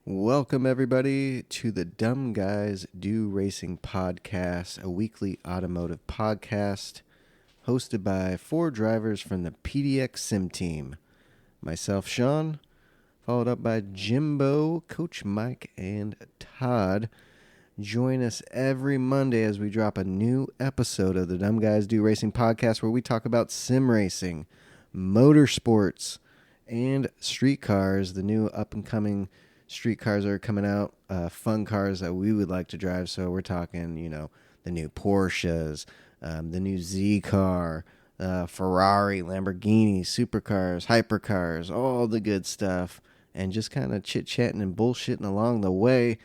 Welcome, everybody, to the Dumb Guys Do Racing podcast, a weekly automotive podcast hosted by four drivers from the PDX Sim team. Myself, Sean, followed up by Jimbo, Coach Mike, and Todd. Join us every Monday as we drop a new episode of the Dumb Guys Do Racing podcast where we talk about sim racing, motorsports, and street cars, the new up-and-coming street cars are coming out, fun cars that we would like to drive. So we're talking, the new Porsches, the new Z car, Ferrari, Lamborghini, supercars, hypercars, all the good stuff, and just kind of chit-chatting and bullshitting along the way.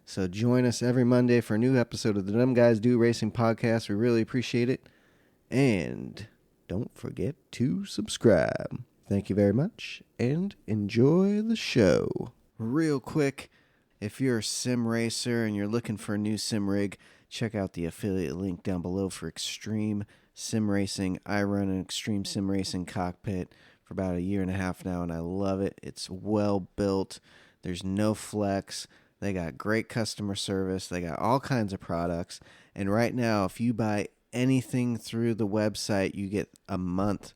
So join us every Monday for a new episode of the Dumb Guys Do Racing podcast. We really appreciate it. And don't forget to subscribe. Thank you very much, and enjoy the show. Real quick, if you're a sim racer and you're looking for a new sim rig, check out the affiliate link down below for Extreme Sim Racing. I run an Extreme Sim Racing cockpit for about a year and a half now, and I love it. It's well built. There's no flex. They got great customer service. They got all kinds of products. And right now, if you buy anything through the website, you get a month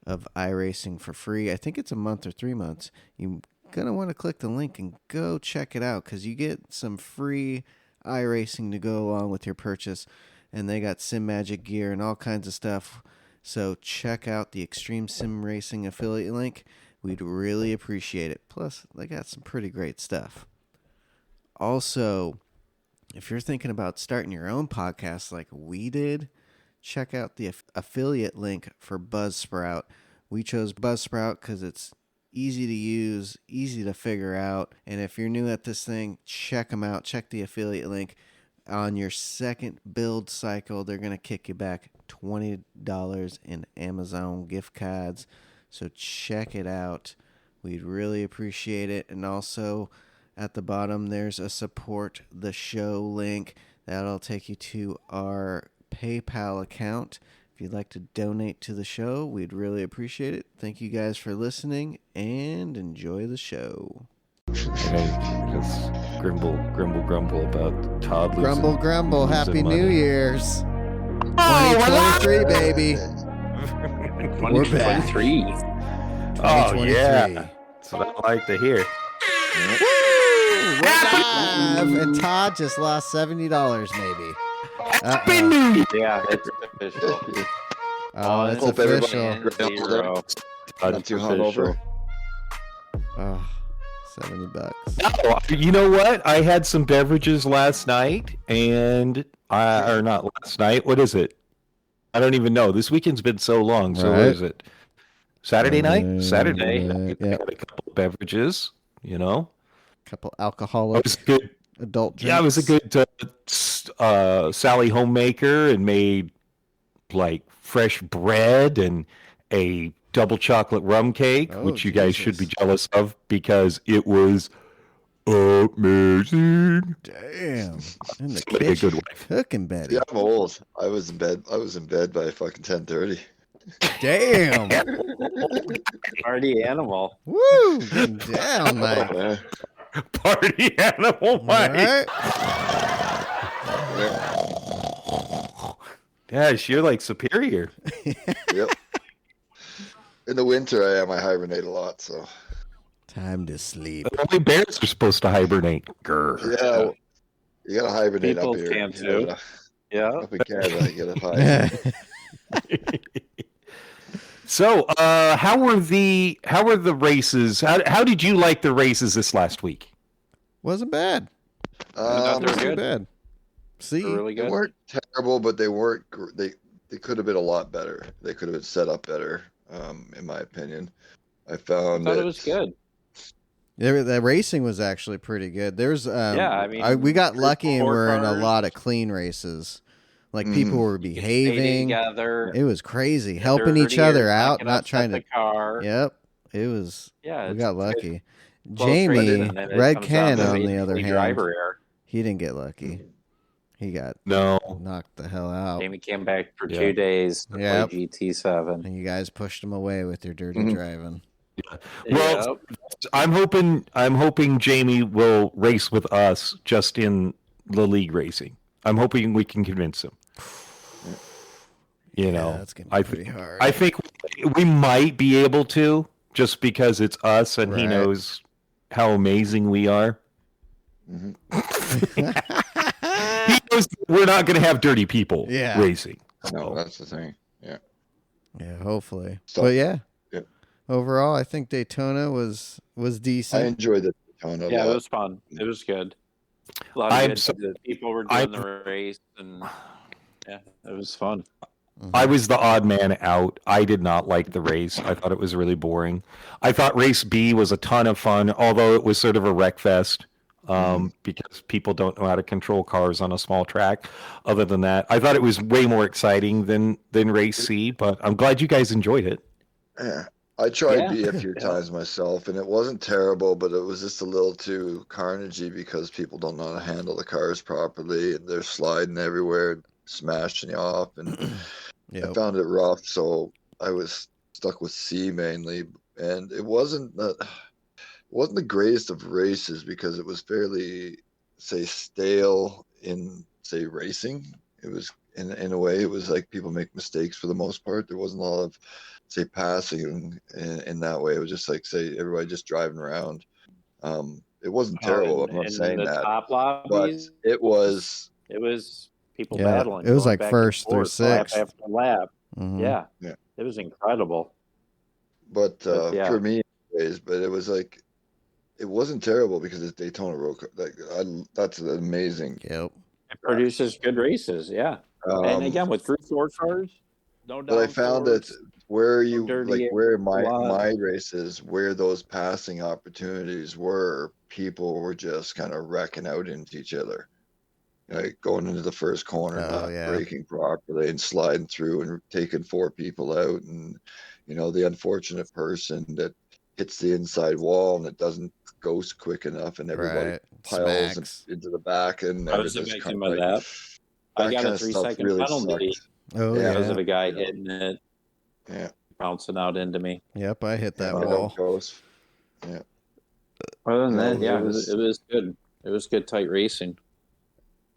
of iRacing for free. I think it's a month or 3 months. You're going to want to click the link and go check it out because you get some free iRacing to go along with your purchase. And they got Sim Magic gear and all kinds of stuff. So check out the Extreme Sim Racing affiliate link. We'd really appreciate it. Plus, they got some pretty great stuff. Also, if you're thinking about starting your own podcast like we did, check out the affiliate link for Buzzsprout. We chose Buzzsprout because it's easy to use, easy to figure out. And if you're new at this thing, check them out. Check the affiliate link. On your second build cycle, they're going to kick you back $20 in Amazon gift cards. So check it out. We'd really appreciate it. And also, at the bottom, there's a support the show link. That'll take you to our PayPal account. If you'd like to donate to the show, we'd really appreciate it. Thank you guys for listening, and enjoy the show. Just grumble about Todd losing. Grumble. losing Happy money. New Year's. 2023, baby. We're back. 2023. Oh, 2023. yeah. That's what I like to hear. Woo! We're live. And Todd just lost $70, maybe. Happy New Year! Yeah, it's official. Oh, it's Hope official. everybody- Zero. Not too hungover. Oh, $70. Oh, you know what? I had some beverages last night, and or not last night. What is it? I don't even know. This weekend's been so long. So what Right. is it? Saturday night? Saturday. I yeah. had a couple of beverages. Couple It alcoholic was good. adult drinks. Yeah, I was a good Sally homemaker and made like fresh bread and a double chocolate rum cake, Oh, which you guys Jesus. should be jealous of because it was amazing. Damn. In the Like a kitchen, good wife. cooking, Betty. Yeah, I'm old. I was in bed by fucking 10:30. Damn. Party animal. Woo. Getting down, Mike. Yeah. Party animal, Mike. Right? Gosh, you're like superior. Yep. In the winter, I hibernate a lot. So Time to sleep. Only bears are supposed to hibernate. Grr. yeah, you gotta hibernate People up here. can in too. Canada. Yeah. Up in Canada, you gotta hide. So, how were the races? How did you like the races this last week? Wasn't bad. they're Wasn't too good. bad. See, They're really They good. weren't terrible, but they weren't. They could have been a lot better. They could have been set up better, in my opinion. I I found thought it was good. the racing was actually pretty good. There's Yeah, I mean, we got lucky and four we're in a cars. lot of clean races. Like Mhm. people were Stay behaving. together. It was crazy, helping each dirty or other out, knocking not upset trying to. the car. Yep, it was. Yeah, We it's got good. lucky. Close Jamie, races, and then it Red comes Ken, down to on the other basically hand, driver error. he didn't get lucky. He got No. knocked the hell out. Jamie came back for Yeah. 2 days to Yep. play GT7. And you guys pushed him away with your dirty Mhm. driving. Well, Yep. I'm hoping Jamie will race with us just in the league racing. I'm hoping we can convince him. You know, that's gonna be pretty hard. I think we might be able to, just because it's us and he Right. knows how amazing we are. Mhm. He knows we're not going to have dirty people Yeah. racing. No, So, that's the thing. Yeah. Yeah, hopefully. So- But yeah. Yep. Overall, I think Daytona was I decent. enjoyed the Daytona a Yeah, it lot. was fun. It was good. A lot I'm of so- good people were doing the race, and yeah, it was fun. I was the odd man out. I did not like the race. I thought it was really boring. I thought race B was a ton of fun, although it was sort of a wreck fest because people don't know how to control cars on a small track. Other than that, I thought it was way more exciting than race C, but I'm glad you guys enjoyed it. Yeah. I tried Yeah. B a few times myself, and it wasn't terrible, but it was just a little too carnagey because people don't know how to handle the cars properly, and they're sliding everywhere, smashing you off, and I Yep. found it rough. So I was stuck with C mainly, and it wasn't the greatest of races because it was fairly, say, stale in, say, racing. It was in a way, it was like people make mistakes for the most part. There wasn't a lot of, say, passing in that way. It was just like, say, everybody just driving around. It wasn't terrible. I'm not saying the that, top but lobbies, it was. it was people Yeah, battling. it was going like back first and through forth, lap sixth. after lap. Mhm. Yeah. Yeah. It was incredible. But yeah. for me, anyways, but it was like, it wasn't terrible because it's Daytona Road. Like that's amazing. Yep. It produces good races. Yeah. And again, with 3-4 cars, no but I found that downforce, where you dirty like air, where a lot. my races, where those passing opportunities were, people were just kind of wrecking out into each other, like going into the first corner, Oh, not yeah. braking properly and sliding through and taking 4 people out, and the unfortunate person that hits the inside wall and it doesn't go quick enough, and everybody Right. piles Smacks. into the back, and I was a everything's victim kind of of like, that. I got kind a of stuff 3-second really penalty sucks. Oh Yeah. because yeah. of a guy hitting it, Yeah, bouncing out into me. Yep. I hit that yeah, wall. it goes. Other than No, that, yeah, it it was- was good. It was good, tight racing.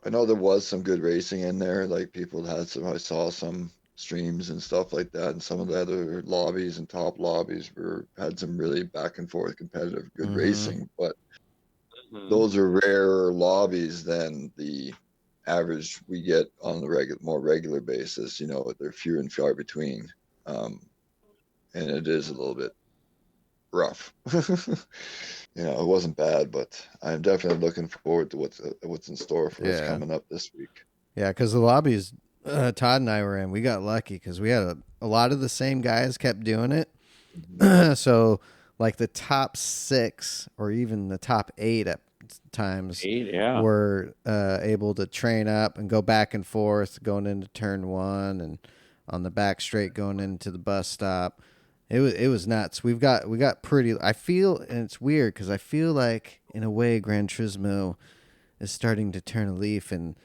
I know there was some good racing in there. Like people had some. I saw some streams and stuff like that, and some of the other lobbies and top lobbies had some really back and forth competitive good Mhm. racing. But Mhm. those are rarer lobbies than the average we get on the more regular basis. They're few and far between, and it is a little bit rough. It wasn't bad, but I'm definitely looking forward to what's in store for us Yeah. coming up this week. Yeah, because the lobbies Todd and I were in, we got lucky because we had a lot of the same guys kept doing it. So like the top 6 or even the top 8 at times Yeah. were able to train up and go back and forth going into turn 1 and on the back straight going into the bus stop. It was nuts. We got pretty. I feel, and it's weird because I feel like in a way Gran Turismo is starting to turn a leaf, and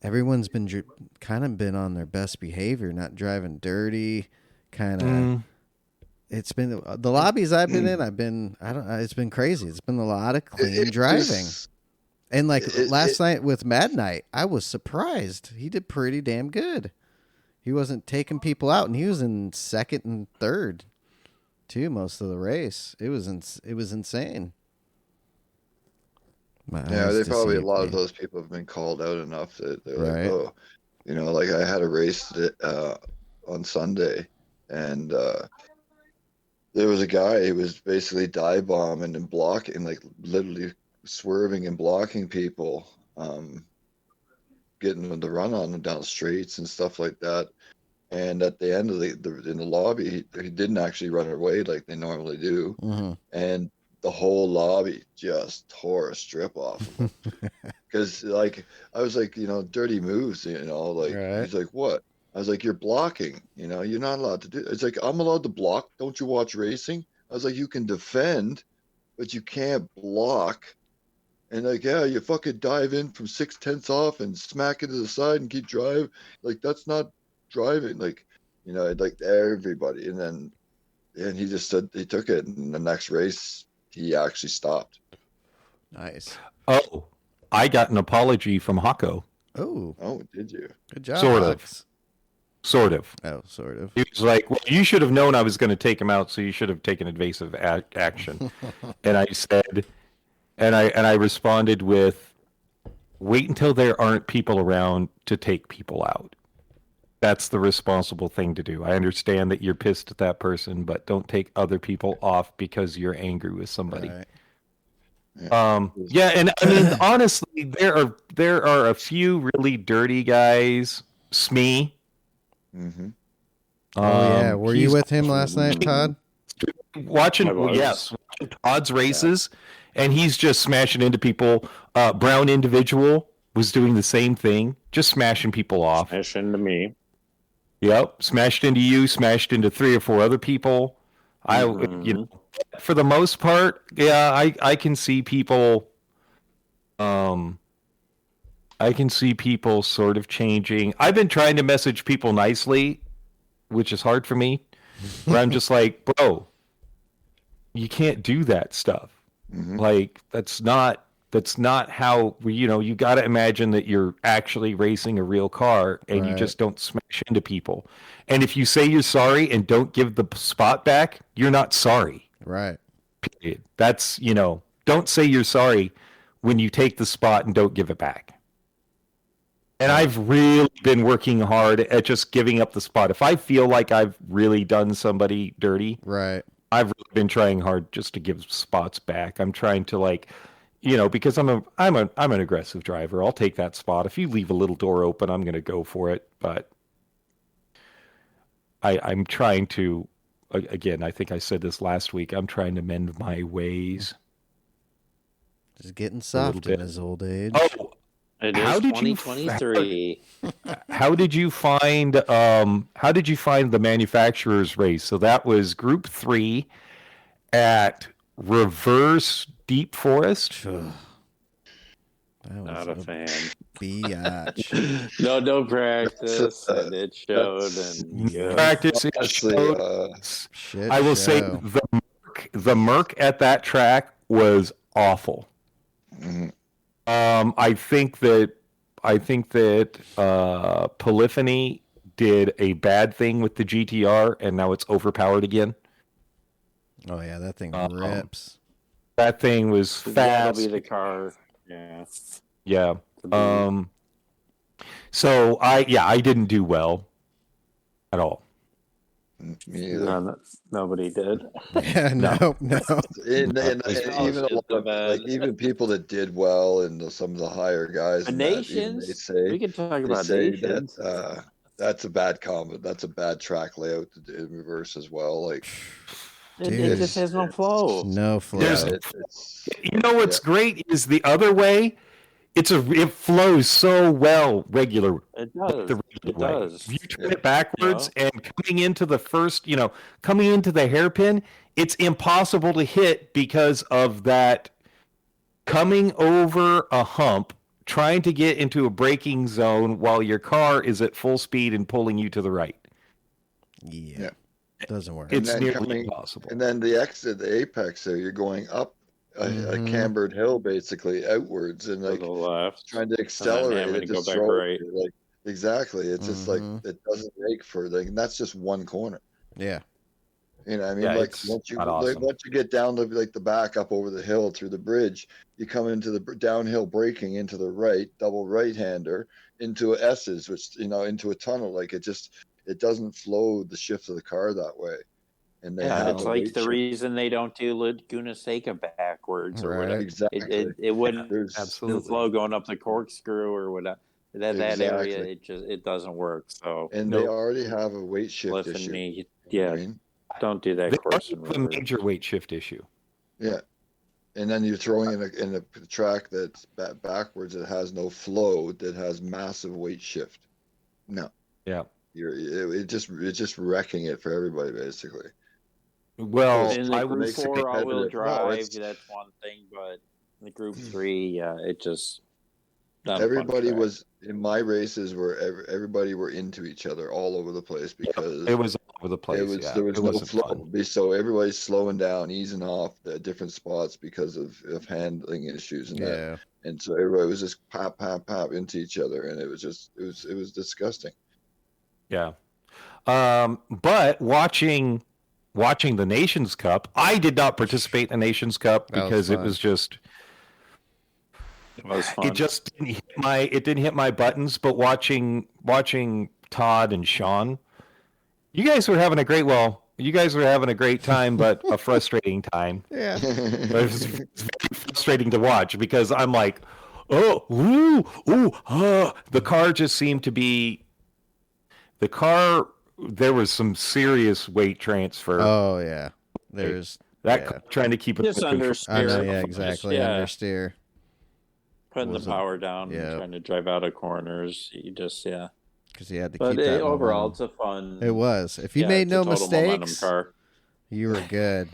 everyone's been kind of been on their best behavior, not driving dirty, kind of. It's been the lobbies I've been in. It's been crazy. It's been a lot of clean driving. And like last night with Mad Night, I was surprised. He did pretty damn good. He wasn't taking people out, and he was in second and third, too, most of the race. It was insane. They probably a lot of those people have been called out enough that they're Right. like, oh, like I had a race on Sunday, and there was a guy who was basically dive bombing and blocking, like literally swerving and blocking people, getting them to run on them down streets and stuff like that. And at the end of in the lobby, he didn't actually run away like they normally do. Mm-hmm. And the whole lobby just tore a strip off of him. Because like I was like, dirty moves, like Right. He's like, what? I was like, you're blocking, you're not allowed to do. It's like, I'm allowed to block. Don't you watch racing? I was like, you can defend, but you can't block. And like, yeah, you fucking dive in from 6/10 off and smack it to the side and keep driving. Like, that's not driving. Like, like everybody. And then, and he just said he took it. And the next race, he actually stopped. Nice. Oh, I got an apology from Hako. Oh, did you? good job. Sort of. Alex. Sort of. Oh, sort of. He was like, well, you should have known I was going to take him out, so you should have taken evasive action. And I said, and I responded with, wait until there aren't people around to take people out. That's the responsible thing to do. I understand that you're pissed at that person, but don't take other people off because you're angry with somebody. Right. Yeah, and I mean, honestly, there are a few really dirty guys. Smee. Mm-hmm. Oh, yeah. Were you with him last night, Todd? Watching Todd's races, and he's just smashing into people. Brown Individual was doing the same thing, just smashing people off. Smash into me. Yep, smashed into you, smashed into 3 or 4 other people. For the most part, yeah, I can see people. I can see people sort of changing. I've been trying to message people nicely, which is hard for me. Where I'm just like, bro, you can't do that stuff. Mm-hmm. Like that's not how you got to imagine that you're actually racing a real car and you just don't smash into people. And if you say you're sorry and don't give the spot back, you're not sorry. Right. Period. That's, don't say you're sorry when you take the spot and don't give it back. And I've really been working hard at just giving up the spot. If I feel like I've really done somebody dirty, right, I've really been trying hard just to give spots back. I'm trying to because I'm an aggressive driver. I'll take that spot. If you leave a little door open, I'm going to go for it. But I'm trying to, again, I think I said this last week, I'm trying to mend my ways. Just getting soft in his old age. Oh, it is 2023. How did you find the manufacturer's race? So that was Group 3 at Reverse Deep Forest. Not a fan. Biatch. No practice, and it showed. And practice it showed. I will say the Merc at that track was awful. Mm-hmm. I think that Polyphony did a bad thing with the GTR, and now it's overpowered again. Oh yeah, that thing rips. That thing was fast. That'll be the car. Yeah. Yeah. So I didn't do well at all. Me either. Nobody did. Yeah, no. Even people that did well and some of the higher guys. Nations. We can talk about Nations. That's a bad combo. That's a bad track layout in reverse as well. Like, it just has no flow. No flow. What's great is the other way. It flows so well regular. It does. It does. If you turn it backwards and coming into the hairpin, it's impossible to hit because of that coming over a hump, trying to get into a braking zone while your car is at full speed and pulling you to the right. Yeah. Doesn't work. It's nearly impossible. And then the exit, the apex there, you're going up a cambered hill basically outwards and like trying to accelerate it, to go back right. Like exactly. It's just like it doesn't make for that's just one corner. Yeah. You know, I mean, like once you get down to like the back up over the hill through the bridge, you come into the downhill braking into the right, double right-hander into S's, which into a tunnel. Like it doesn't flow the shift of the car that way. And it's like the reason they don't do Laguna Seca backwards or whatever. Exactly. It wouldn't absolutely flow going up the corkscrew or whatever. That area, it doesn't work. So they already have a weight shift issue. Don't do that. It's a major weight shift issue. Yeah, and then you're throwing in a track that's backwards that has no flow, that has massive weight shift. No. Yeah. It's just wrecking it for everybody basically. Well, in the Group 4 all-wheel drive, that's one thing, but in the Group 3, it just everybody was in my races where everybody were into each other all over the place because it was over the place. There was it no wasn't flow. fun. So everybody's slowing down, easing off at different spots because of handling issues and that. Yeah. And so everybody was just pop, pop, pop into each other, and it was disgusting. Yeah. But watching the Nations Cup, I did not participate in the Nations Cup because it was just It was fun. it just didn't hit my buttons. But watching Todd and Sean, you guys were having a great time, but a frustrating time. Yeah. It was very frustrating to watch because I'm like, oh, the car just seemed to be there was some serious weight transfer. Oh yeah. There's car trying to keep it Just under understeer. I know, Steer. yeah, exactly. Understeer. Putting the wasn't- power down, yeah. and trying to drive out of corners. You just Because he had to But keep that overall, momentum. it's a fun. It was. If you made it's a no total momentum mistakes, car. you were good.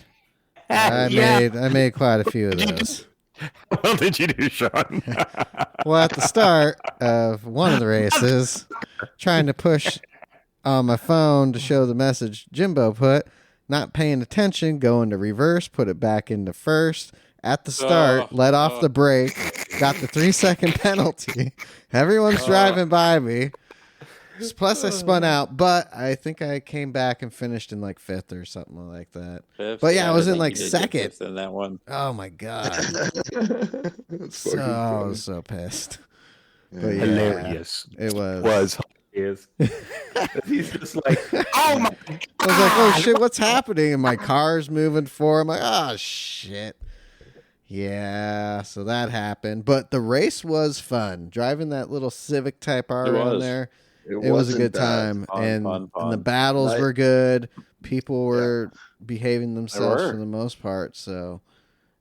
Yeah. I made quite a few of those. Well, did you do, Sean? Well, at the start of one of the races, trying to push on my phone to show the message Jimbo put, not paying attention, go into reverse, put it back into first. At the start, let off the brake, got the 3-second penalty. Everyone's driving by me. Plus, I spun out, but I think I came back and finished in like 5th or something like that. Fifth, But yeah, I was in think like you did 2nd. fifth in that one. Oh my god! It's So fucking I funny. was so pissed. Yeah. But yeah, Hilarious. it was. Hilarious. He's just like, oh my I was like, oh shit, what's happening? And my car's moving forward. I'm like, oh shit. Yeah, so that happened. But the race was fun. Driving that little Civic Type R It around was. there. It was a wasn't good bad. time. Fun, and fun, and the fun. battles Nice. were good. People were behaving themselves were. for the most part. So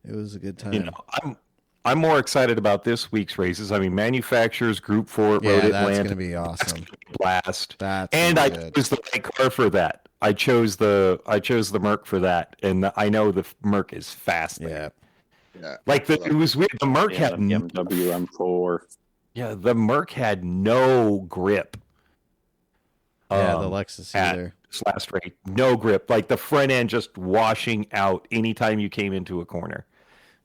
it was a good time. You know, I'm more excited about this week's races. I mean, manufacturers, Group 4 yeah, Road that's Atlanta, going to be awesome. blast. That's And I good. chose the right car for that. I chose the Merc for that, and I know the Merc is fast. Yeah. Yeah. Like it was weird. The Merc Yeah, had BMW M4. the Merc had no grip. Yeah, the Lexus at either. this last race, no grip. Like the front end just washing out anytime you came into a corner.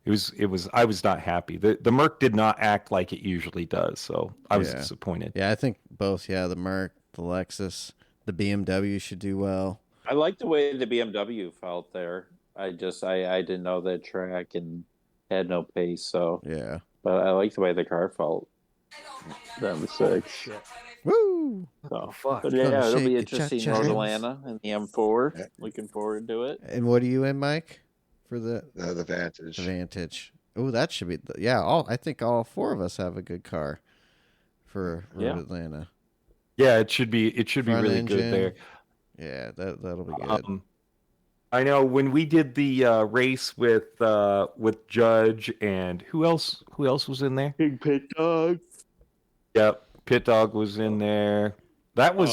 It was. I was not happy. The Merc did not act like it usually does, so I was disappointed. Yeah, I think both. Yeah, the Merc, the Lexus, the BMW should do well. I like the way the BMW felt there. I didn't know that track and had no pace, so Yeah. but I like the way the car felt. That was sick. Woo! So, fuck. but yeah, Oh, it'll shake be it, interesting. cha-cha. Road Atlanta and the M4. Yeah. Looking forward to it. And what are you in, Mike? For the The Vantage. Vantage. Oh, that should be. I think all 4 of us have a good car for Road Yeah. Atlanta. Yeah, it should be Front really engine. good there. Yeah, that'll be good. I know when we did the race with Judge and who else was in there? Big Pit Dog. Yep, Pit Dog was in there. That was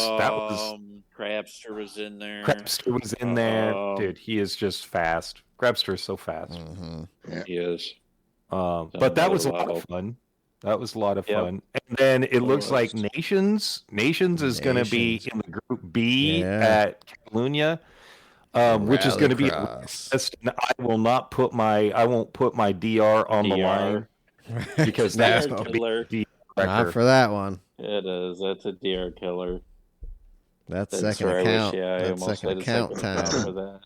Crabster was in there. Crabster was in there. Dude, he is just fast. Crabster is so fast. Mm-hmm. He is. But that was a lot of fun. That was a lot of fun. And then it looks like Nations is going to be in the Group B at Catalunya, which is going to be. And I won't put my DR on the line because that's going to be Not for that one. It is. That's a DR killer. That's second account. That's second account time. For that.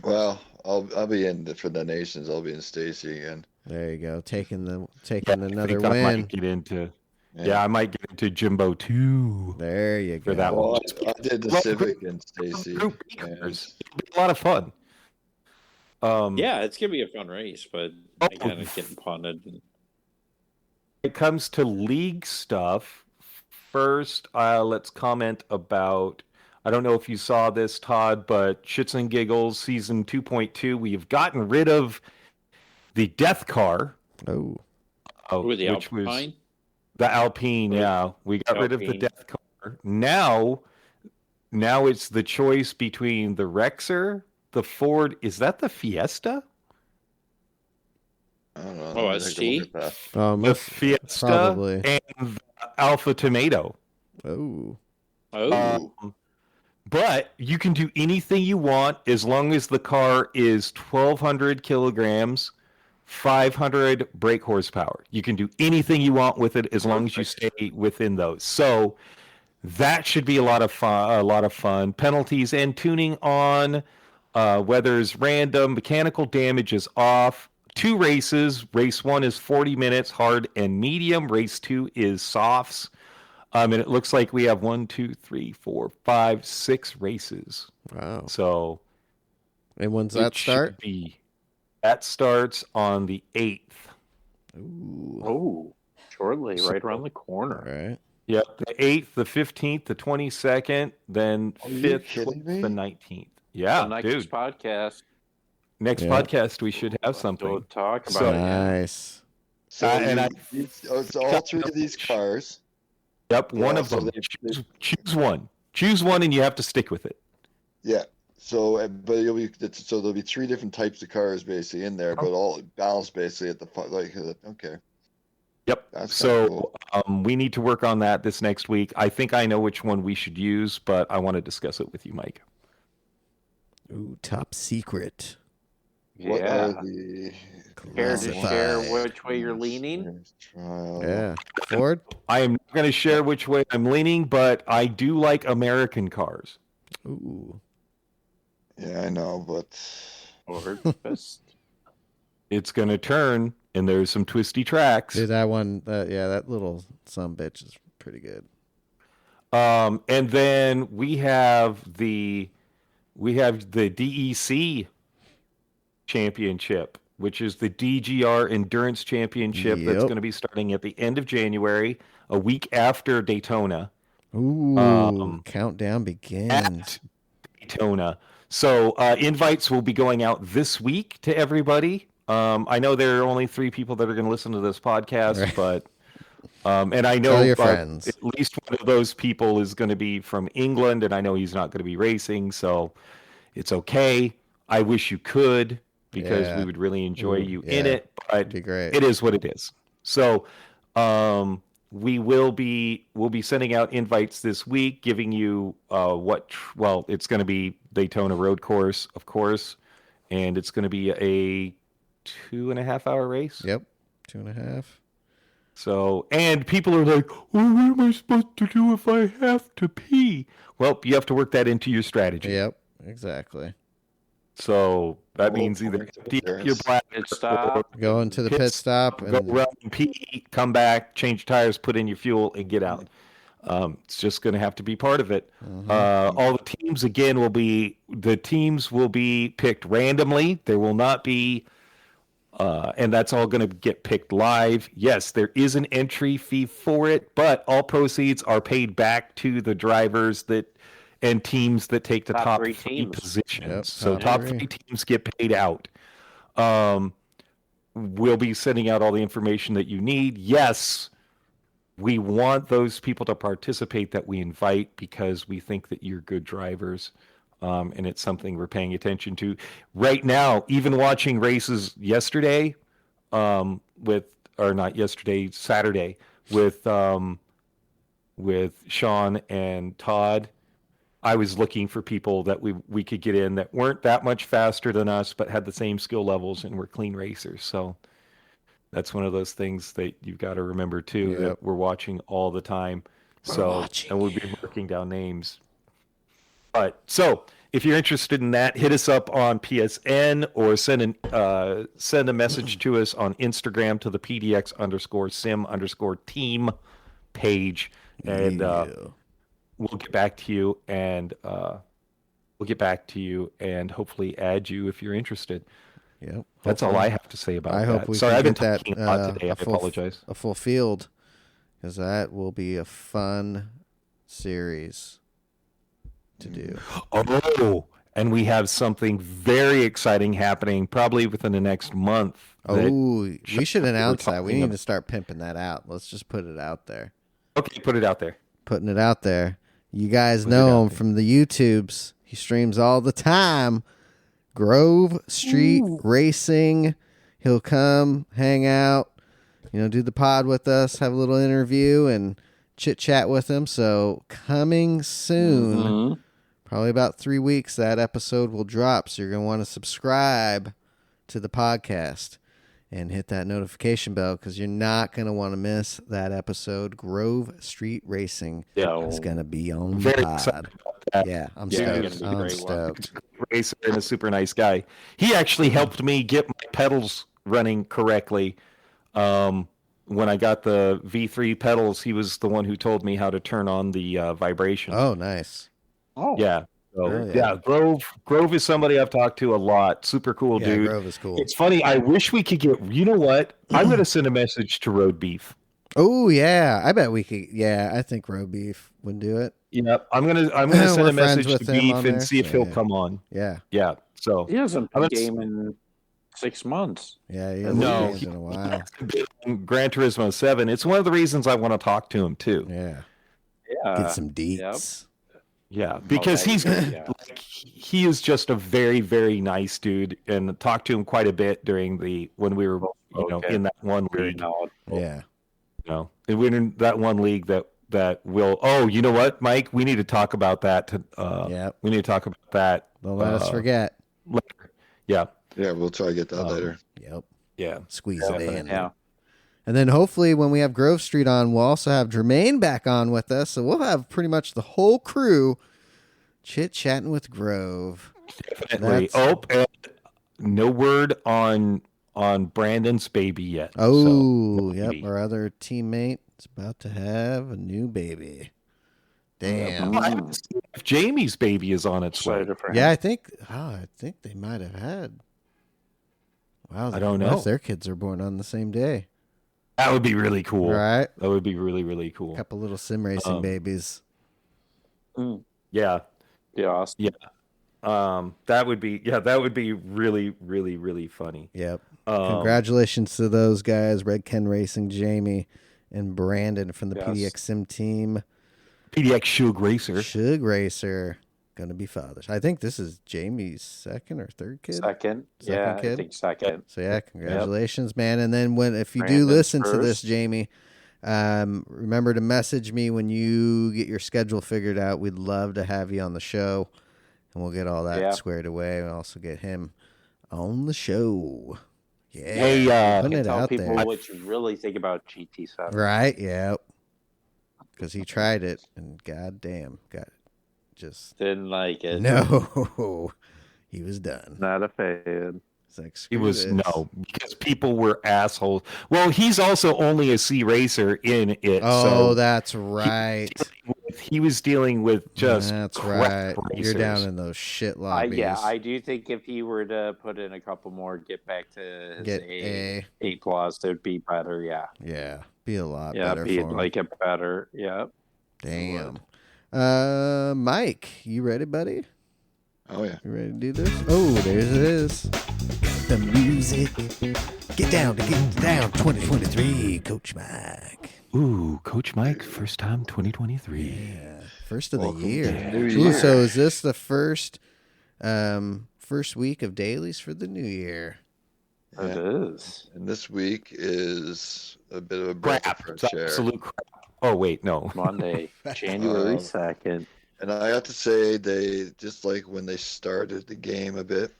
Well, I'll be in for the Nations. I'll be in Stacy again. There you go. Taking another I win. might get into. Yeah, I might get into Jimbo too. There you go. For that Well, one. I did the Civic in Stacy. Group B cars. It'll be a lot of fun. Yeah, it's gonna be a fun race, but I kind of getting punted. When it comes to league stuff, first let's comment about. I don't know if you saw this, Todd, but Shits and Giggles season 2.2. We have gotten rid of the Death Car. Oh, The which Alpine? was the Alpine. Yeah, we got rid of the Death Car. Now it's the choice between the Rexer, the Ford. Is that the Fiesta? I don't know. Oh, Let me take a look at that. The Fiesta probably. and the Alpha Tomato. Oh, Oh, but you can do anything you want as long as the car is 1,200 kilograms, 500 brake horsepower. You can do anything you want with it as long as you stay within those. So that should be a lot of fun. A lot of fun. Penalties and tuning on. Weather's random. Mechanical damage is off. 2 races. Race 1 is 40 minutes, hard and medium. Race 2 is softs. And it looks like we have 1, 2, 3, 4, 5, 6 races. Wow. So, and when's that start? That starts on the 8th. Ooh. Oh, shortly, right around the corner. All right. Yep, the 8th, the 15th, the 22nd, then 5th, 12th, the 19th. Yeah, the next podcast. Next podcast, we should have something. We'll talk about it. Nice. So, it's all 3 of these cars. Yep, one of them. Choose one. Choose one, and you have to stick with it. Yeah. So, but there'll be 3 different types of cars basically in there, but all balanced basically at the okay. Yep. That's so cool. We need to work on that this next week. I think I know which one we should use, but I want to discuss it with you, Mike. Ooh, top secret. What Yeah. are the Care to share which way you're leaning? Yeah. Ford? I am not going to share which way I'm leaning, but I do like American cars. Ooh. Yeah, I know, but Ford best. It's going to turn, and there's some twisty tracks. Dude, that one, that little sumbitch is pretty good. And then we have the DEC championship, which is the DGR Endurance Championship. Yep. That's going to be starting at the end of January, a week after Daytona. Ooh, countdown begins. At Daytona. So invites will be going out this week to everybody. I know there are only 3 people that are going to listen to this podcast, right. But and I know tell your friends. At least one of those people is going to be from England, and I know he's not going to be racing, so it's okay. I wish you could, because we would really enjoy you in it, but be great. It is what it is. So we'll be sending out invites this week, giving you it's going to be Daytona Road Course, of course, and it's going to be a 2.5-hour race. Yep, 2.5. So, and people are like, well, what am I supposed to do if I have to pee? Well, you have to work that into your strategy. Yep, exactly. So that means either your pit stop, go into the pit stop, go run, pee, come back, change tires, put in your fuel, and get out. It's just going to have to be part of it. Mm-hmm. All the teams again will be picked randomly. There will not be, and that's all going to get picked live. Yes, there is an entry fee for it, but all proceeds are paid back to the drivers and teams that take the top 3 positions. Yep, so top 3 teams get paid out. We'll be sending out all the information that you need. Yes, we want those people to participate that we invite, because we think that you're good drivers, and it's something we're paying attention to. Right now, even watching races yesterday, Saturday, with Sean and Todd, I was looking for people that we could get in that weren't that much faster than us, but had the same skill levels and were clean racers. So that's one of those things that you've got to remember too, that we're watching all the time. And we'll be marking down names. But so if you're interested in that, hit us up on PSN or send a message to us on Instagram to the PDX_sim_team page, and we'll get back to you and hopefully add you if you're interested. Yep. That's all I have to say about that. I hope we Sorry, can I've been get talking a lot today. I apologize. A full field, because that will be a fun series to do. Oh, and we have something very exciting happening probably within the next month. Oh, we should announce that. We need to start pimping that out. Let's just put it out there. Okay, put it out there. Putting it out there. You guys know him from the YouTubes. He streams all the time. Grove Street Racing. He'll come, hang out, do the pod with us, have a little interview, and chit chat with him. So coming soon, probably about 3 weeks, that episode will drop. So you're going to want to subscribe to the podcast and hit that notification bell because you're not going to want to miss that episode. Grove Street Racing is going to be on the pod. Yeah, I'm stoked. I'm stoked. Racer and a super nice guy. He actually helped me get my pedals running correctly. When I got the V3 pedals, he was the one who told me how to turn on the vibration. Oh, nice. Oh, yeah. So, yeah. Grove is somebody I've talked to a lot. Super cool dude. Grove is cool. It's funny. I wish we could get. You know what? I'm going to send a message to Road Beef. Oh yeah, I bet we could. Yeah, I think Road Beef would do it. Yep, I'm gonna send a message to Beef and see if he'll come on. Yeah. So he hasn't been game in 6 months. Yeah, he hasn't been in a while. Gran Turismo 7. It's one of the reasons I want to talk to him too. Yeah. Yeah. Get some deets. Yeah, because he is just a very, very nice dude, and talked to him quite a bit during when we were in that one league. Yeah. We're in that one league that will. Oh, you know what, Mike? We need to talk about that. We need to talk about that. Don't let us forget. Later. Yeah. Yeah, we'll try to get that later. Yep. Yeah. Squeeze it in. Yeah. And then hopefully when we have Grove Street on, we'll also have Jermaine back on with us. So we'll have pretty much the whole crew chit-chatting with Grove. Definitely. And no word on Brandon's baby yet. Oh, yep. Our other teammate is about to have a new baby. Damn. I haven't seen if Jamie's baby is on its way. Yeah, I think they might have had. Wow, I don't know. What if their kids are born on the same day? That would be really cool. Right? That would be really, really cool. A couple little sim racing babies. Yeah. Yeah. Awesome. Yeah. That would be really, really, really funny. Yep. Congratulations to those guys, Red Ken Racing, Jamie, and Brandon from the PDX Sim team. PDX Shug Racer. Shug Racer. Gonna be fathers. I think this is Jamie's second or third kid. Second kid. I think second. So yeah, congratulations, man. And then if you do listen to this, Jamie, remember to message me when you get your schedule figured out. We'd love to have you on the show, and we'll get all that squared away. We'll also get him on the show. Yeah, hey, putting it out people there. what you really think about GT7. Right? Yeah. Because he tried it, and goddamn, got just didn't like it. No, he was done. Not a fan. It's like, he was because people were assholes. Well, he's also only a C racer in it. Oh, so that's right. He was dealing with just that's crap right. racers. You're down in those shit lobbies. I do think if he were to put in a couple more, get back to his A plus, it'd be better. Yeah. Yeah, be a lot better. Yeah, be like it better. Yeah. Damn. Mike, you ready, buddy? Oh yeah. You ready to do this? Oh, there it is. The music. Get down 2023, Coach Mike. Ooh, Coach Mike, first time 2023. Yeah, first of the year. Ooh, so is this the first week of dailies for the new year? Yeah. It is. And this week is a bit of a breath of fresh air. Absolute crap. Oh wait, no. Monday, January 2nd. And I have to say, they just like when they started the game a bit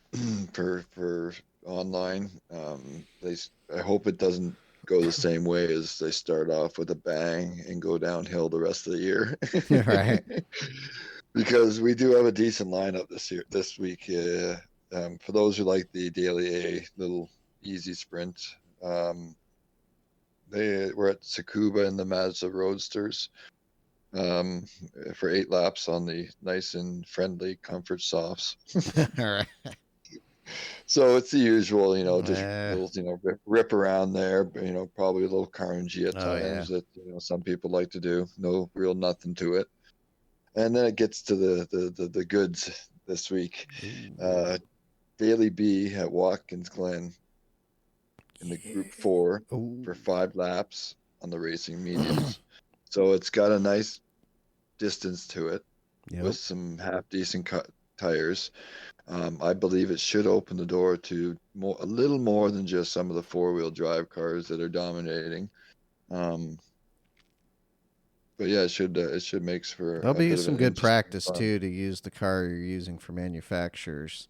for online. I hope it doesn't go the same way as they start off with a bang and go downhill the rest of the year. Right. Because we do have a decent lineup this week. For those who like the daily A little easy sprint, they were at Tsukuba in the Mazda Roadsters for 8 laps on the nice and friendly comfort softs. All right. So it's the usual, just little, rip around there, probably a little RNG at times that some people like to do. No real nothing to it. And then it gets to the goods this week. Daily B at Watkins Glen in the Group 4 for 5 laps on the racing mediums. So it's got a nice distance to it with some half decent tires. I believe it should open the door to a little more than just some of the 4-wheel drive cars that are dominating. But yeah, it should make for There'll a be bit of some an good interesting practice fun. too to use the car you're using for manufacturers.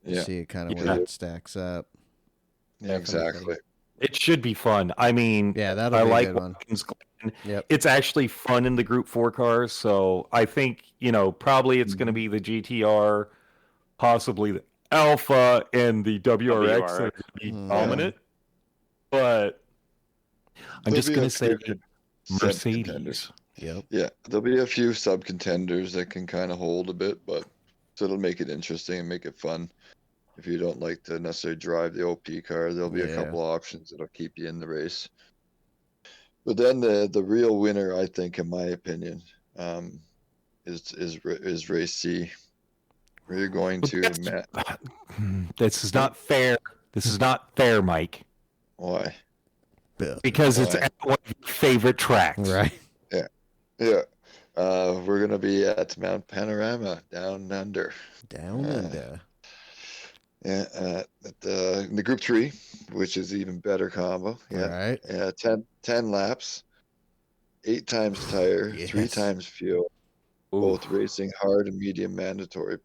To Yeah, see kind of where Yeah. it stacks up. yeah, exactly. It should be fun. I mean, Yeah, that'll I be a like good one. Watkins Glen. Yep. It's actually fun in the Group 4 cars, so I think, probably it's going to be the GTR, possibly the Alpha, and the WRX that are going to be dominant. But I'm just going to say Mercedes. Yep. Yeah, there'll be a few sub contenders that can kind of hold a bit, but so it'll make it interesting and make it fun. If you don't like to necessarily drive the OP car, there'll be a couple of options that'll keep you in the race. But then the real winner, I think, in my opinion, is race C. Where you're going to This is not fair. This is not fair, Mike. Why? Because it's at one of your favorite tracks. Right. Yeah. We're gonna be at Mount Panorama down under. Down under. Yeah, at the Group 3, which is even better combo. Yeah. Right. Yeah, 10 laps, 8 times tire, 3 times fuel, both racing hard and medium mandatory.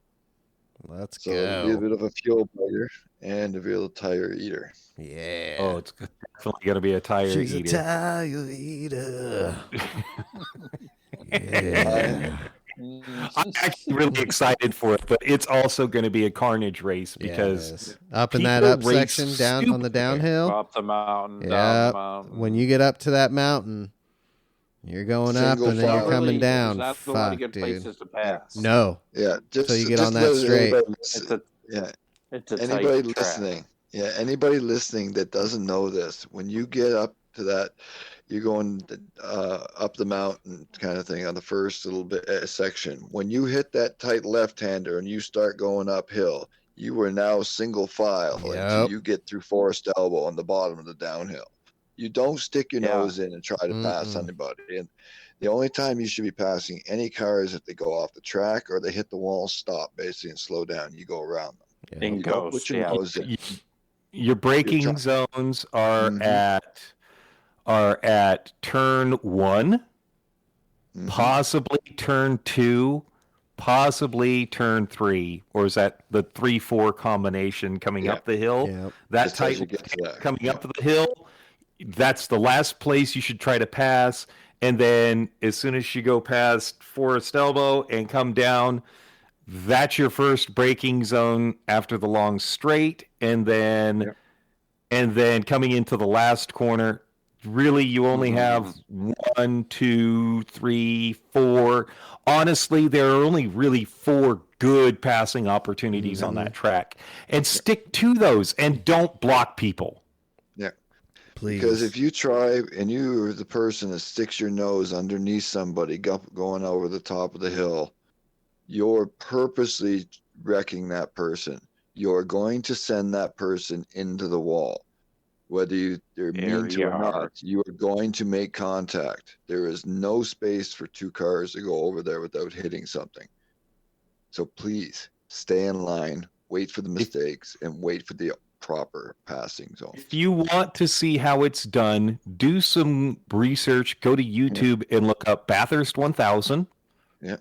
Let's so go. It'll be a bit of a fuel bugger and a real tire eater. Yeah. Oh, it's definitely going to be a tire She's eater. a tire eater. Yeah. I'm actually really excited for it, but it's also going to be a carnage race because up in that up people race section, down on the downhill, Up the mountain, down the mountain. When you get up to that mountain, you're going up and then you're coming down. There's not a lot of good places to pass. No. Yeah, just so you get on that straight. It's a anybody tight listening. track. Yeah, anybody listening that doesn't know this, when you get up to that, you're going up the mountain kind of thing on the first little bit section. When you hit that tight left-hander and you start going uphill, you are now single file until you get through Forest Elbow on the bottom of the downhill. You don't stick your nose in and try to pass anybody. And the only time you should be passing any car is if they go off the track or they hit the wall, stop basically and slow down. You go around them. Yeah. You don't put your nose in. Your braking zones are at turn 1, possibly turn 2, possibly turn 3, or is that the 3-4 combination coming up the hill? Yep. That Just tight coming up the hill, that's the last place you should try to pass. And then as soon as you go past Forest Elbow and come down, that's your first braking zone after the long straight. And then coming into the last corner, really you only have 1, 2, 3, 4. Honestly, there are only really 4 good passing opportunities on that track. And stick to those and don't block people. Yeah. Please. Because if you try and you're the person that sticks your nose underneath somebody going over the top of the hill, you're purposely wrecking that person. You're going to send that person into the wall. Whether they're mean to or not, you are going to make contact. There is no space for 2 cars to go over there without hitting something. So please stay in line, wait for the mistakes, and wait for the proper passing zone. If you want to see how it's done, do some research. Go to YouTube and look up Bathurst 1000. Yeah.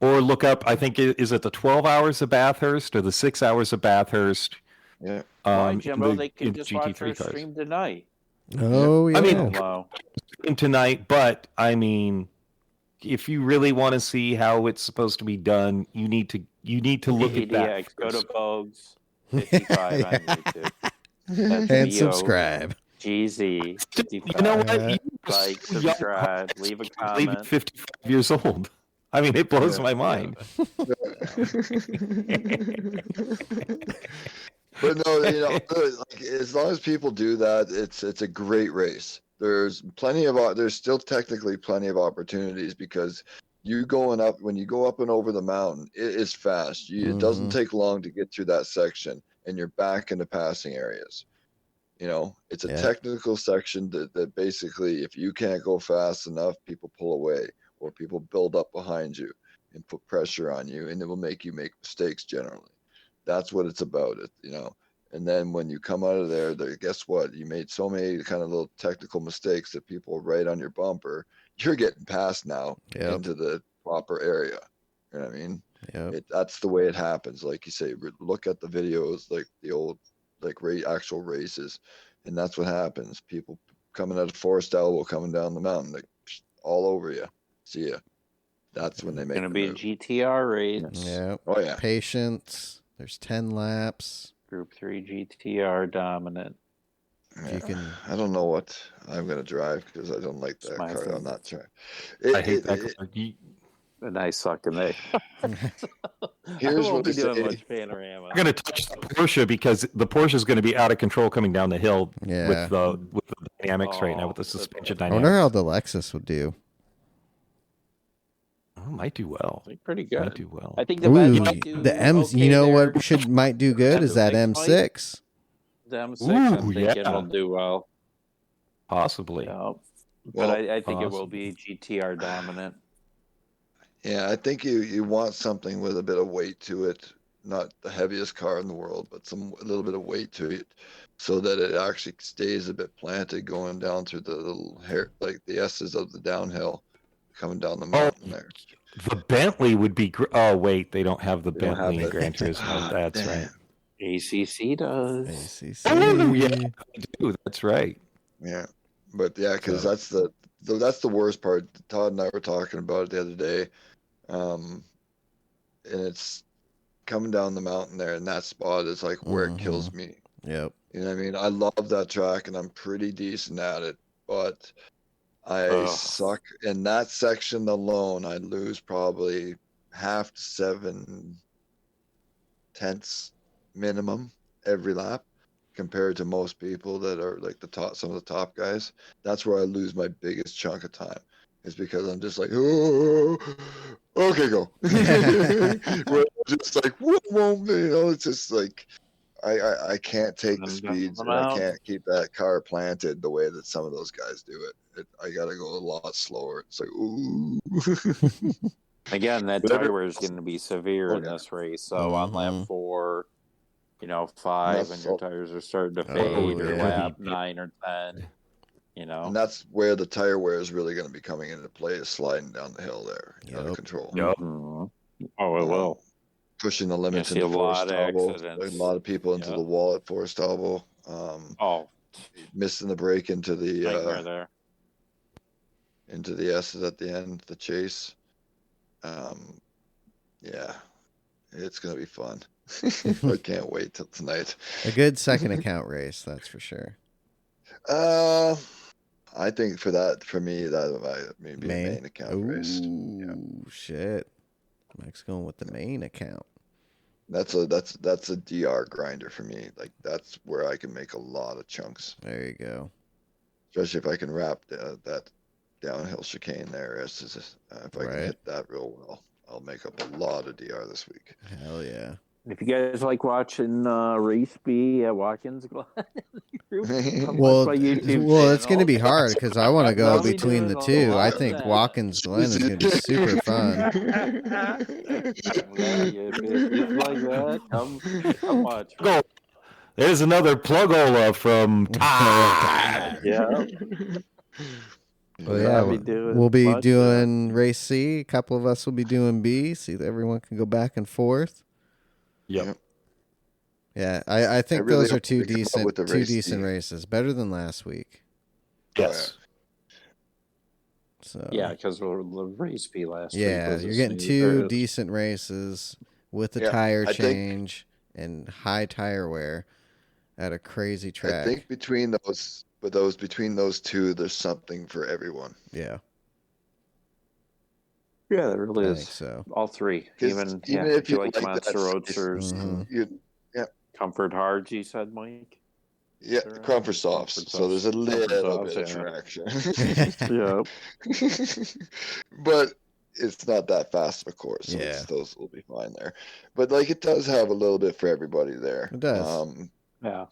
Or look up, I think, is it the 12 hours of Bathurst or the 6 hours of Bathurst? Yeah. Why, Jimbo? They can just watch our stream tonight. Oh, yeah. I mean, tonight, but I mean, if you really want to see how it's supposed to be done, you need to look at that. Go to Vogue's 55 on YouTube. And subscribe. GZ 55. You know what? Like, subscribe, leave a comment. 55 years old. I mean, it blows my mind. But no, like, as long as people do that, it's a great race. There's still technically plenty of opportunities because when you go up and over the mountain, it is fast. It doesn't take long to get through that section, and you're back into passing areas. It's a technical section that basically, if you can't go fast enough, people pull away or people build up behind you and put pressure on you, and it will make you make mistakes generally. That's what it's about. And then when you come out of there, guess what? You made so many kind of little technical mistakes that people write on your bumper. You're getting passed now into the proper area. You know what I mean? Yep. That's the way it happens. Like you say, look at the videos, like the old, like actual races, and that's what happens. People coming out of Forest Elbow, coming down the mountain, like all over you. See ya. That's when they make. Going to be a GTR race. Yeah. Oh yeah. Patience. There's 10 laps. Group 3 GTR dominant. Yeah. You can. I don't know what I'm gonna drive because I don't like that my car. favorite. I'm not trying. I hate that car. And I suck in there. Here's I won't what be I doing say. much panorama. I'm going to touch the Porsche because the Porsche is going to be out of control coming down the hill Yeah. with the dynamics right now, with the suspension I dynamics. wonder how the Lexus would do. Oh, might do well. Pretty Might good. do well. I think the Ooh, Veg might do the M's. okay You know there. what might do good is that M6. The M6, Ooh, I'm thinking yeah. will do well. Possibly. Yeah. But Well, I think it will be GTR dominant. Yeah, I think you want something with a bit of weight to it, not the heaviest car in the world, but a little bit of weight to it, so that it actually stays a bit planted going down through the little hair, like the S's of the downhill, coming down the mountain there. The Bentley would be. Oh wait, they don't have the They don't have Bentley in the- Gran Turismo. That's right. ACC does. ACC. Oh yeah, they do. That's right. Yeah, but yeah, because So- that's the worst part. Todd and I were talking about it the other day, and it's coming down the mountain there, and that spot is like where it kills me. Yep. You know what I mean? I love that track, and I'm pretty decent at it, but I suck in that section alone. I lose probably 0.5 to 7 tenths minimum every lap, compared to most people that are like some of the top guys. That's where I lose my biggest chunk of time, is because I'm just like, oh, okay, go. Where I'm just like, whoa, it's just like, I can't take the speeds, and I can't keep that car planted the way that some of those guys do it. I gotta go a lot slower. It's like, ooh. Again, that tire wear is going to be severe in yeah. this race. So on lap 4, 5, and your tires are starting to fade, or yeah. lap 9 or 10. And that's where the tire wear is really going to be coming into play, is sliding down the hill there, out of control. Yep. Oh, it will. Pushing the limits see into a lot Forest of Elbow. accidents. A lot of people into the wall at Forest Elbow. Missing the break into Nightmare there. into the S's at the end, the chase. Yeah, it's gonna be fun. I can't wait till tonight. A good second account race, that's for sure. I think for me, that may be a main account race. Ooh, shit. Mike's going with the main account. That's a DR grinder for me. Like, that's where I can make a lot of chunks. There you go. Especially if I can wrap that downhill chicane there. If I can hit that real well, I'll make up a lot of DR this week. Hell yeah. If you guys like watching Race B at Watkins Glen, well, it's going to be hard because I want to go between the two. I think Watkins Glen is going to be super fun. Like that, come watch. Go. There's another plugola from Todd. Yeah. Well, yeah, we'll be doing race C. A couple of us will be doing B. See, everyone can go back and forth. Yep. Yeah, I think really those are hope two they come up with decent the race decent C. races. Better than last week. Yes. So Yeah, because the race B last week. yeah, was you're a getting snoozer. two decent races with the Yeah, tire I think- change and high tire wear at a crazy track. I think between those two, there's something for everyone. Yeah, Yeah, there really I is. think so. All three. 'Cause Even even if if you you like like monster that roadsters, Mhm. comfort hards, you said, Mike. Yeah, Sure. comfort softs. Comfort So there's a softs. little Comfort bit of softs, traction. Yeah. But it's not that fast of a course, so Yeah. those will be fine there. But like, it does have a little bit for everybody there. It does. Yeah.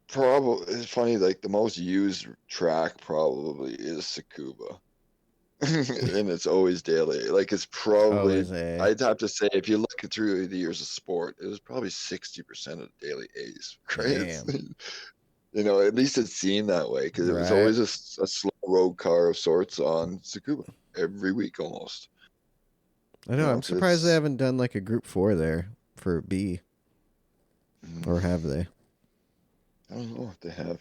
Probably it's funny. Like, the most used track probably is Tsukuba. and it's always daily. Like it's probably, Always A. I'd have to say, if you look through the years of sport, it was probably 60% of daily A's. Right? Damn. You know, at least it seemed that way because it was Right. always a slow road car of sorts on Tsukuba every week almost. I know. You know, I'm surprised they it's- haven't done like a Group 4 there for B, or have they? I don't know if they have.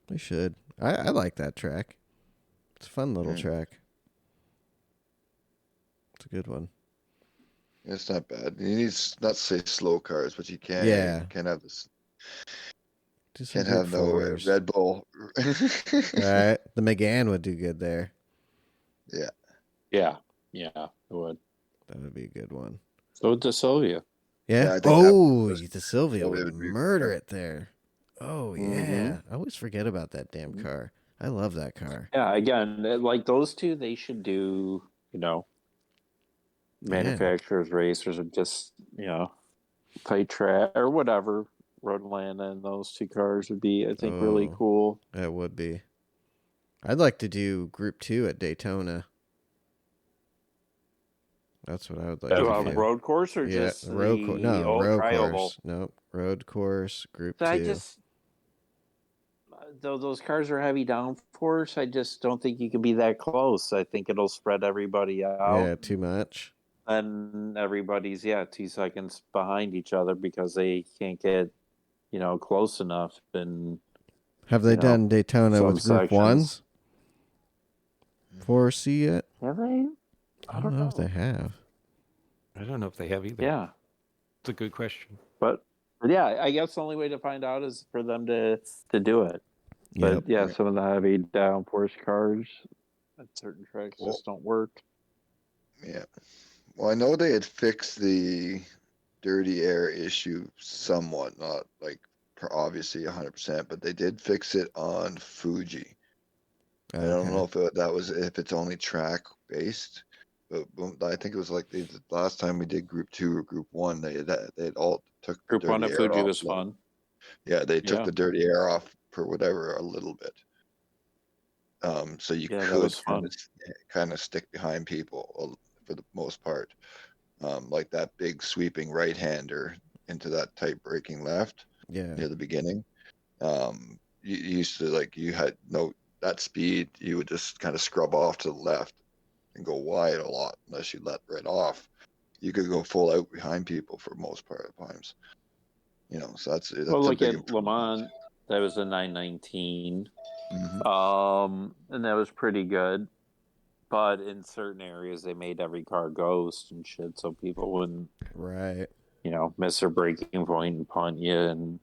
They should. I like that track. It's a fun little Yeah. track. It's a good one. It's not bad. You need not to say slow cars, but you can't. Yeah. You can't have this. Do some Can't Group have no 4s. Red Bull. Right. The McGann would do good there. Yeah, it would. That would be a good one. So would DeSilvia. Yeah. Yeah, I think Oh, that was- the Sylvia that would would be- murder it there. Oh yeah. Mhm. I always forget about that damn car. I love that car. Yeah, again, like those two, they should do, manufacturers, racers, or just, tight track or whatever. Road Atlanta and those two cars would be, I think, really Oh. cool. That would be. I'd like to do Group 2 at Daytona. That's what I would like to do. Road course or Yeah, just road the course. No, old road trioval? course. Nope, road course. Group 2. I just, though those cars are heavy downforce, I just don't think you can be that close. I think it'll spread everybody out. Yeah, too much. And everybody's 2 seconds behind each other because they can't get close enough. And Have they done Daytona some with Group sections. 1s? 4C yet? have they? I don't know if they have. I don't know if they have either. Yeah, It's a good question. but yeah, I guess the only way to find out is for them to do it. But Yep. some of the heavy downforce cars at certain tracks Well- just don't work. Yeah. Well, I know they had fixed the dirty air issue somewhat, not like obviously 100%, but they did fix it on Fuji. I don't Okay. know if it's only track based, but I think it was like the last time we did Group 2 or Group 1, they had all took Group dirty 1 at air Fuji off. was fun. Yeah, they took Yeah. the dirty air off for whatever a little bit. So you Yeah, that could was fun. kind of stick behind people for the most part. Like that big sweeping right hander into that tight braking left Yeah. near the beginning. You used to you had that speed, you would just kind of scrub off to the left and go wide a lot unless you let right off. You could go full out behind people for most part of times. So that's Well, a look big at Le improvement. Mans. That was a 919. Mhm. And that was pretty good. But in certain areas, they made every car ghost and shit, so people wouldn't, Right. miss their braking point and punt you. And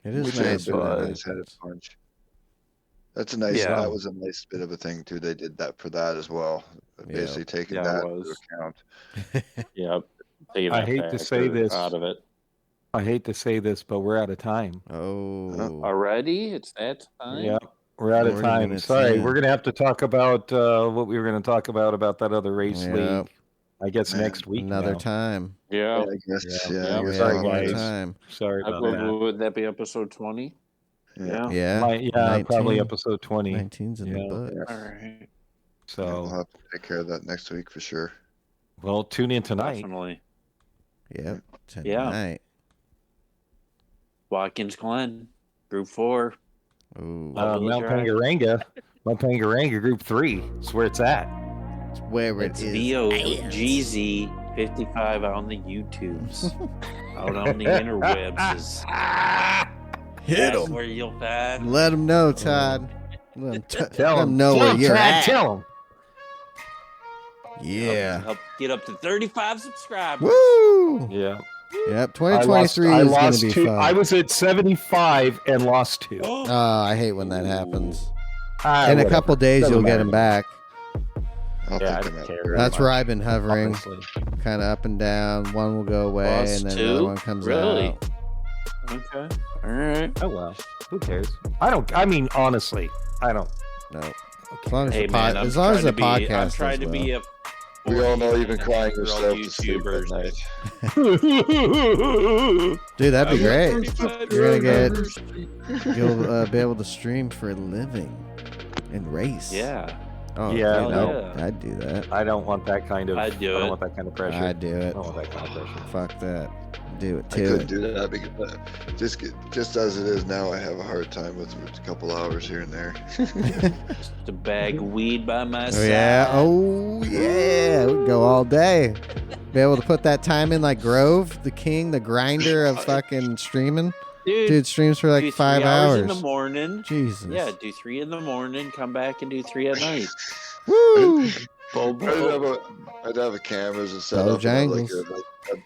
It is Which nice has been when a that nice headed happens. punch. That's a nice. Yeah. That was a nice bit of a thing too. They did that for that as well. Basically taking Yeah, it that into was. account. taking I that hate to say factor this. out of it. I hate to say this, but we're out of time. Oh. Already? It's that time? Yeah, we're out of 40 time. minutes Sorry, in. we're gonna have to talk about what we were gonna talk about that other race Yep. league. I guess Man, next week. Another now. time. Yeah. I guess. Yeah. Yeah. I We guess have Sorry, one more guys. time. Sorry about that. Would that be episode 20? Yeah. Yeah. Probably 19. episode 20. 19's in the Yeah. book. All right. We'll So, have to take care of that next week for sure. well, tune in tonight. Definitely. Yep. Tonight. Watkins Glen, Group 4. Ooh. Lovely Mount drive. Pangaranga Group 3. That's where it's at. It's where It's it is. VOGZ55 on the YouTubes. Out on the interwebs is Hit that's 'em. where you'll find. Let them know, Todd. Let Tell them him. know where you're Todd, at. Tell him. Yeah. Help get up to 35 subscribers. Woo! Yeah. Yep. 2023 is going to be two. fun. I was at 75 and lost 2. I hate when that happens. In a Whatever. couple days, Doesn't you'll get matter. them back. I'll Yeah, I take don't them out. care. very That's much. where I've been hovering, Honestly. kind of up and down. One will go away, Plus and then two? another one comes Really? out. Okay. All right. Oh well. Who cares? Honestly, I don't. No. As long as Hey the, man, I'm as long as the trying to be- podcast I'm trying to does be well. a. We all know you've been crying 49-year-old yourself to sleep at YouTubers. night. Dude, that'd be great. You're gonna get. subscribers. You'll be able to stream for a living and race. Yeah. Oh, Yeah, dude, no. I'd do that. I don't want that kind of. I'd do I don't it. want that kind of pressure. I'd do I it. don't want that kind of pressure. Fuck that. Do it I too. couldn't do that because just as it is now, I have a hard time with a couple hours here and there. Just a bag of weed by my Oh side. yeah. Oh yeah. We can go all day. Be able to put that time in like Grove, the king, the grinder of fucking streaming. Dude streams for do like 5 3 hours. in the morning. Jesus. Yeah, do 3 in the morning, come back and do 3 at night. Woo! I'd have a cameras and set up. Bojangles.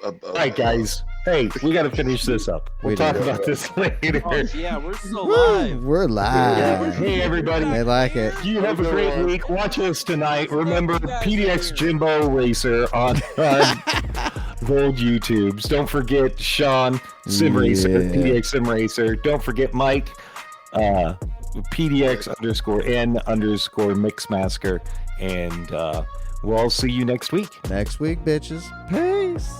All right, guys. Hey, we got to finish this up. We'll We talk do. about this later. Oh, yeah, we're still Woo! live. We're live. Hey, everybody. I like it. You have a great week. Watch us tonight. Remember, PDX Jimbo Racer on the old YouTubes. Don't forget Sean Sim Racer, Yeah. PDX Sim Racer. Don't forget Mike, PDX_N_Mixmasker. And we'll all see you next week. Next week, bitches. Peace.